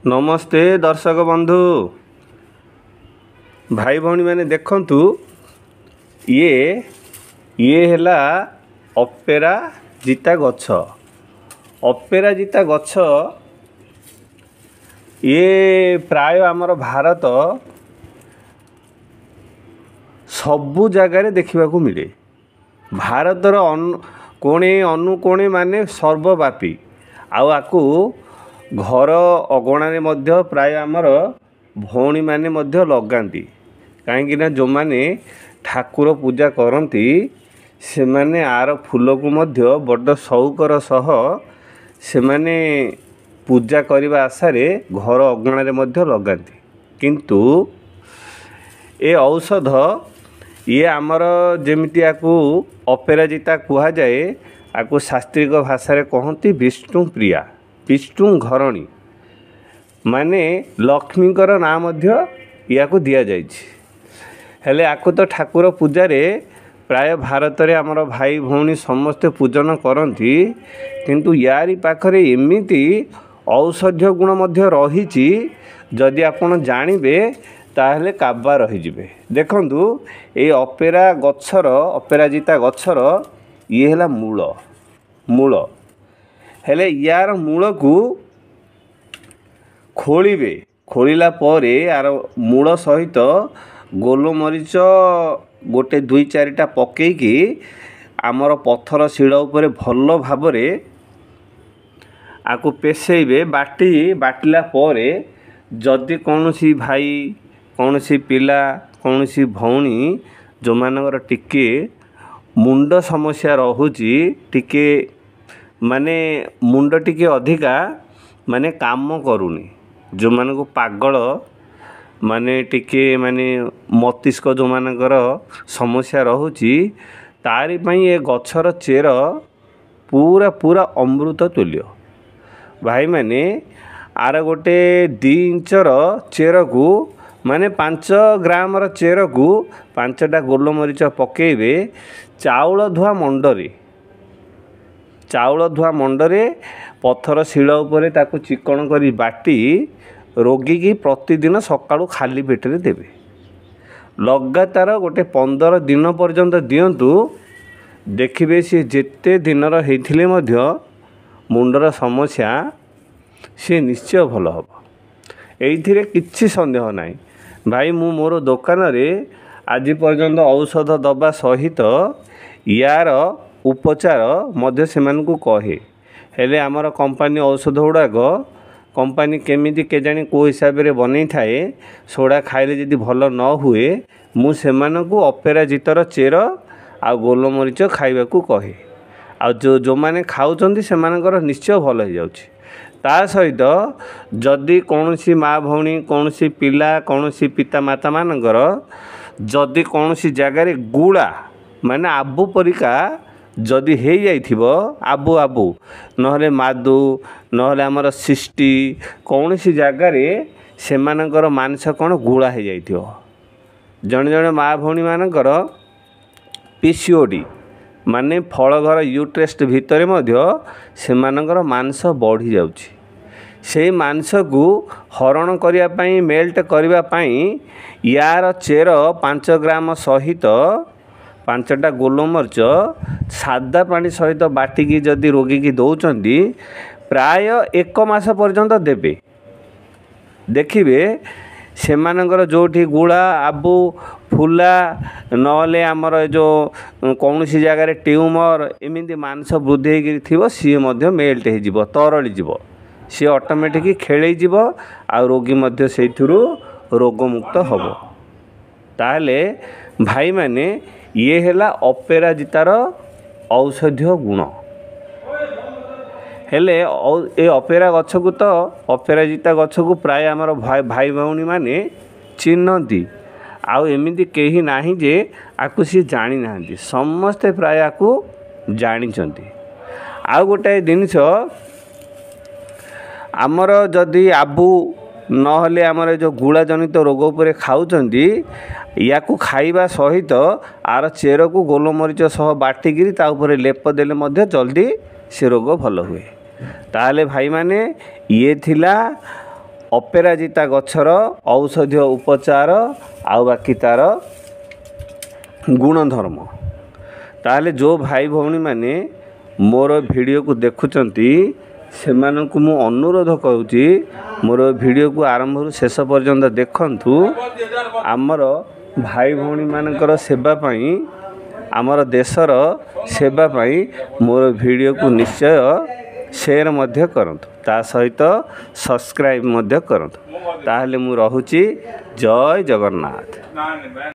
नमस्ते दर्शक बंधु भाई भौणी मैंने देखंतु ये हैला अपराजिता गछ। अपराजिता गछ ये प्राय आमर भारत सबु जगार देखा मिले। भारतर कोणे अनुकोणे माने सर्वव्यापी आकु घर अगणारे मध्य प्राय आमर भौणी माने मध्य लगाती कहीं जो माने ठाकुर पूजा करती से माने आर फूल को मध्य बड़ शौकर सह से माने पूजा करने आशारे घर अगणारे मध्य लगाती। किंतु ए औषध ये आमर जेमिति आकु अपराजिता कहा जाए आकु शास्त्रिक भाषा कहती विष्णु प्रिया विष्णु घरणी माने लक्ष्मीकर नाम या दिया जाइछि। हेले आकु तो ठाकुर पूजारे प्राय भारत रे आमर भाई भौणी समस्ते पूजन करती किंतु यारी पाखरे एमिति औषधीय गुण मध्य रहिछि जदि आपण जानिबे ताहले काबा रहिजिबे। देखंतु ए अपेरा गछर अपराजिता गछर ये हैला मूल हेले यार मूल को खोलिबे खोलिला परे यार मूल सहित गोलमरीच गोटे 2-4टा पकेकी आमर पत्थर शिल उपरे भल भाबरे आकु पेसेइबे बाटिला परे जदि कौनसी भाई कौनसी पिला कौनसी भौणी जो मानकर टिके मुंड समस्या रहुची टिके माने मुंड टिके अधिका माने काम करूनी जो मानक पागल माने टिके माने मस्तिष्क जो मानकर समस्या रहुची तारी पई ए गछर चेर पूरा अमृत तुल्य। भाई माने आर गोटे 2 इंचर चेर को माने 5 ग्रामर चेर को 5टा गोलमरीच पकेबे चाउल धुआ मंडरे पत्थर शिल उपरे ताकू चिकण करी बाटी रोगी की प्रतिदिन सकाळू खाली पेटरे देबे। लगातार गोटे 15 दिन पर्यंत दियंतु देखिबे सी जेते दिनर हेथिले मध्य मुंडर समस्या से निश्चय भल हम। एइथिरे किछि संदेह नाही भाई मु मोर दुकान रे आज पर्यंत औषध दबा सहित यार उपचार मध्य सेमानकु कहे हेले आमर कंपनी औषध गुड़ाक कंपनी केमिति केजाणी को हिसाब से बनै थाए सोडा खाइले जदि भल न हुए मु सेमानकु अपराजितर चेर आ गोलमरीच खाइबाकू कहे आ जो माने खाउचंती सेमानकर निश्चय भल हो जाउछि। ता सहित जदि कौनसी माँ भौणी कौनसी पिला कौनसी पिता माता मानकर जदि कौनसी जगार गुड़ा माने आबू परिका जदि हो जाइथिबो आबू नहले मादू नहले आमर सिष्टि कौन सी जगार से मानकर मांस कौन गुड़ा हो जाइथिबो। जड़े जड़े माँ भौणी मानकर पीसीओडी माने फल घर यूट्रेस्ट भितर मध्य से मानकर मांस बढ़ी जाउछि। से मांस को हरण करिया पई मेल्ट करिया पई यार चेर 5 ग्राम सहित 5टा गोलमरीच सादा पानी सहित बाटिकी जदि रोगी की दौरान प्राय 1 मास पर्यंत देबे। देखिबे से मानकर जोठी गुड़ा आबू फुला नले आमर जो कौन सी जगार ट्यूमर एमती मांस वृद्धि थी सी मेल्ट हो तरली जीव सी ऑटोमेटिक खेल आ रोगी मध्य से रोगमुक्त हम। ताहले भाई माने ये हैला अपराजितार औषधीय गुण हेले ए अपेरा गछ को तो अपराजिता गछ को प्राय आमर भाई भौणी माने चिन्हती आउ एमिति केही नाही जे आकु सी जानी नाहंती समस्ते प्राय आकु जानिचंती। आउ गोटाए जिनिस आमर जदि आबू नहले आमर जो गुड़ा जनित रोग उपरे खाउचंती याकू खाइबा सहित आर चेर को गोलमरीच सह बाटिकी ता उपरे लेप देले मध्य जल्दी से रोग भल हुए। ताहले भाई माने ये थिला ଅପରାଜିତା ଗଛର ଔଷଧୀୟ ଉପଚାର ଆଉ ବାକି ତା'ର ଗୁଣଧର୍ମ। ତାହେଲେ ଯେଉଁ ଭାଇ ଭଉଣୀମାନେ ମୋର ଭିଡ଼ିଓକୁ ଦେଖୁଛନ୍ତି ସେମାନଙ୍କୁ ମୁଁ ଅନୁରୋଧ କରୁଛି ମୋର ଭିଡ଼ିଓକୁ ଆରମ୍ଭରୁ ଶେଷ ପର୍ଯ୍ୟନ୍ତ ଦେଖନ୍ତୁ। ଆମର ଭାଇ ଭଉଣୀମାନଙ୍କର ସେବା ପାଇଁ, ଆମର ଦେଶର ସେବା ପାଇଁ ମୋର ଭିଡ଼ିଓକୁ ନିଶ୍ଚୟ ସେୟାର ମଧ୍ୟ କରନ୍ତୁ, ତା ସହିତ ସବସ୍କ୍ରାଇବ୍ ମଧ୍ୟ କରନ୍ତୁ। ତାହେଲେ ମୁଁ ରହୁଛି। ଜୟ ଜଗନ୍ନାଥ।